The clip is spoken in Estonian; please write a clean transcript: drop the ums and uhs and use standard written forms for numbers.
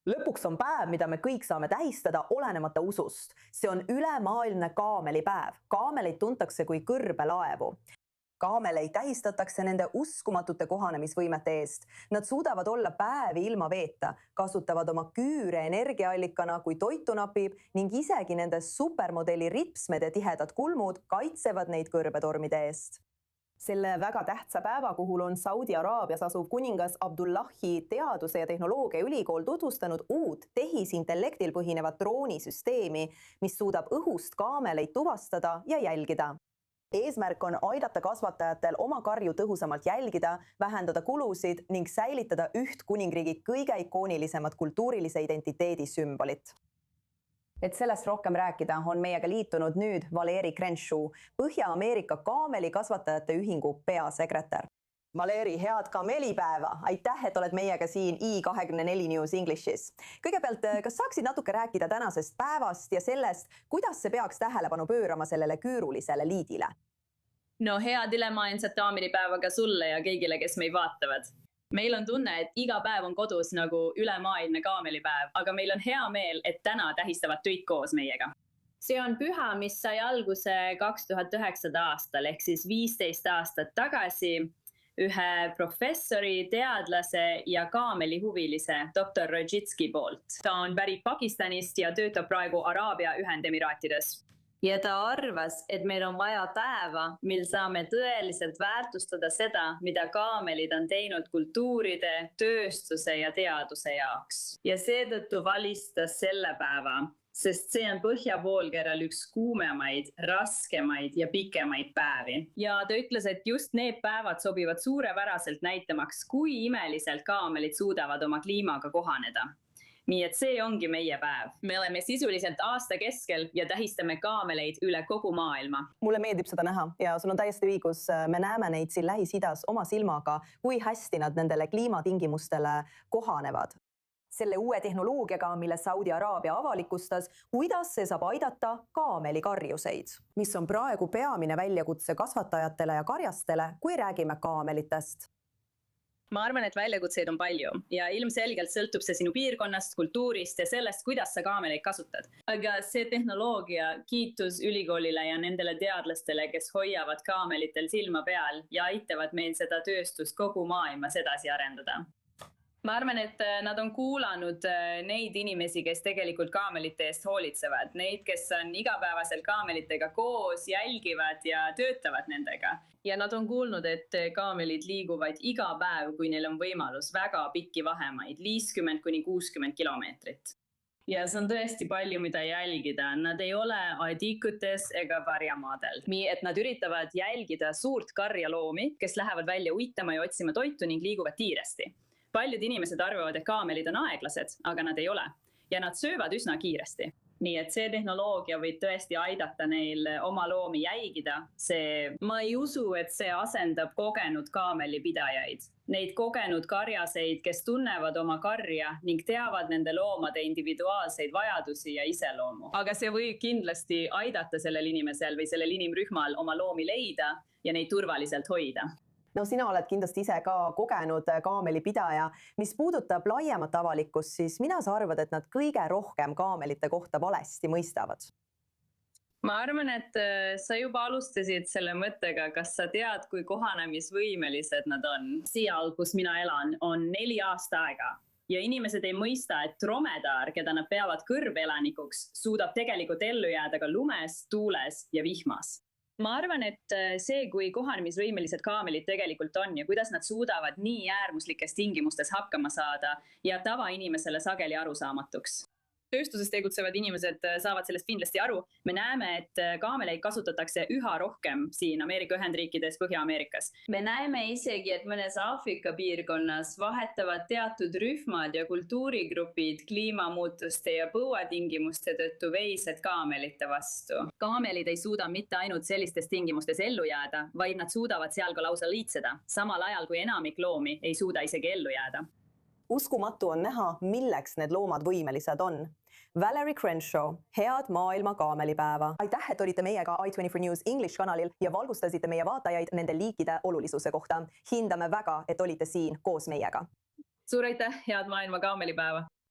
Lõpuks on päev, mida me kõik saame tähistada olenemata usust. See on ülemaailmne kaamelipäev. Kaameleid tuntakse kui kõrbelaevu. Kaameleid tähistatakse nende uskumatute kohanemisvõimete eest. Nad suudavad olla päevi ilma veeta, kasutavad oma küüre energiaallikana, kui toitu napib ning isegi nende supermodeli ripsmed ja tihedad kulmud kaitsevad neid kõrbetormide eest. Selle väga tähtsa päeva puhul on Saudi Araabias asuv kuningas Abdullahi teaduse ja tehnoloogia ülikool tutvustanud uut tehisintellektil põhinevat droonisüsteemi, mis suudab õhust kaameleid tuvastada ja jälgida. Eesmärk on aidata kasvatajatel oma karju tõhusamalt jälgida, vähendada kulusid ning säilitada üht kuningriigi kõige ikoonilisemat kultuurilise identiteedi sümbolit. Et sellest rohkem rääkida, on meiega liitunud nüüd Valeri Crenshaw, Põhja-Ameerika kaamelikasvatajate ühingu peasekretär. Valeri, head kaamelipäeva! Aitäh, et oled meiega siin i24 News Englishis. Kõigepealt, kas saaksid natuke rääkida tänasest päevast ja sellest, kuidas see peaks tähelepanu pöörama sellele küürulisele liidile? No head ülemaailmset kaamelipäeva ka sulle ja kõigile, kes meid vaatavad. Meil on tunne, et iga päev on kodus nagu ülemaailmne kaamelipäev, aga meil on hea meel, et täna tähistavad kõik koos meiega. See on püha, mis sai alguse 2009. aastal ehk siis 15 aastat tagasi ühe professori, teadlase ja kaamelihuvilise Dr. Rojitski poolt. Ta on pärit Pakistanist ja töötab praegu Araabia Ühendemiraatides. Ja ta arvas, et meil on vaja päeva, mil saame tõeliselt väärtustada seda, mida kaamelid on teinud kultuuride, tööstuse ja teaduse jaoks. Ja seetõttu valistas selle päeva, sest see on põhjapoolkeral üks kuumemaid, raskemaid ja pikemaid päevi. Ja ta ütles, et just need päevad sobivad suurepäraselt näitamaks, kui imeliselt kaamelid suudavad oma kliimaga kohaneda. Nii et see ongi meie päev. Me oleme sisuliselt aasta keskel ja tähistame kaameleid üle kogu maailma. Mulle meeldib seda näha ja sul on täiesti õigus. Me näeme neid siin Lähis-Idas oma silmaga, kui hästi nad nendele kliimatingimustele kohanevad. Selle uue tehnoloogiaga, mille Saudi Araabia avalikustas, kuidas see saab aidata kaamelikarjuseid, mis on praegu peamine väljakutse kasvatajatele ja karjastele, kui räägime kaamelitest. Ma arvan, et väljakutseid on palju ja ilmselgelt sõltub see sinu piirkonnast, kultuurist ja sellest, kuidas sa kaameleid kasutad. Aga see tehnoloogia kiitus ülikoolile ja nendele teadlastele, kes hoiavad kaamelitel silma peal ja aitavad meil seda tööstust kogu maailmas edasi arendada. Ma arvan, et nad on kuulanud neid inimesi, kes tegelikult kaamelite eest hoolitsevad. Neid, kes on igapäevaselt kaamelitega koos, jälgivad ja töötavad nendega. Ja nad on kuulnud, et kaamelid liiguvad iga päev, kui neil on võimalus väga pikki vahemaid, 50–60 kilomeetrit. Ja see on tõesti palju, mida jälgida. Nad ei ole aedikutes ega varjamaadel. Nii et nad üritavad jälgida suurt karjaloomi, kes lähevad välja uitama ja otsima toitu ning liiguvad kiiresti. Paljud inimesed arvavad, et kaamelid on aeglased, aga nad ei ole. Ja nad söövad üsna kiiresti. Nii et see tehnoloogia võib tõesti aidata neil oma loomi jälgida. Ma ei usu, et see asendab kogenud kaamelipidajaid. Neid kogenud karjaseid, kes tunnevad oma karja ning teavad nende loomade individuaalseid vajadusi ja iseloomu. Aga see võib kindlasti aidata sellel inimesel või sellel inimrühmal oma loomi leida ja neid turvaliselt hoida. No sina oled kindlasti ise ka kogenud kaamelipidaja. Mis puudutab laiemat avalikkust, siis mina sa arvad, et nad kõige rohkem kaamelite kohta valesti mõistavad? Ma arvan, et sa juba alustasid selle mõttega, kas sa tead, kui kohanemisvõimelised nad on. Seal, kus mina elan, on 4 aasta aega. Ja inimesed ei mõista, et dromedar, keda nad peavad kõrbeelanikuks, suudab tegelikult ellu jääda ka lumes, tuules ja vihmas. Ma arvan, et see, kui kohanemisvõimelised kaamelid tegelikult on ja kuidas nad suudavad nii äärmuslikes tingimustes hakkama saada ja tavainimesele sageli arusaamatuks. Tööstuses tegutsevad inimesed saavad sellest kindlasti aru. Me näeme, et kaameleid kasutatakse üha rohkem siin Ameerika Ühendriikides, Põhja-Ameerikas. Me näeme isegi, et mõnes Aafrika piirkonnas vahetavad teatud rühmad ja kultuurigrupid kliimamuutuste ja põuatingimuste tõttu veised kaamelite vastu. Kaamelid ei suuda mitte ainult sellistes tingimustes ellu jääda, vaid nad suudavad seal ka lausa liitseda, samal ajal kui enamik loomi ei suuda isegi ellu jääda. Uskumatu on näha, milleks need loomad võimelised on. Valeri Crenshaw, head maailma kaamelipäeva. Aitäh, et olite meiega i24 News English kanalil ja valgustasite meie vaatajaid nende liikide olulisuse kohta. Hindame väga, et olite siin koos meiega. Suur aitäh, head maailma kaamelipäeva!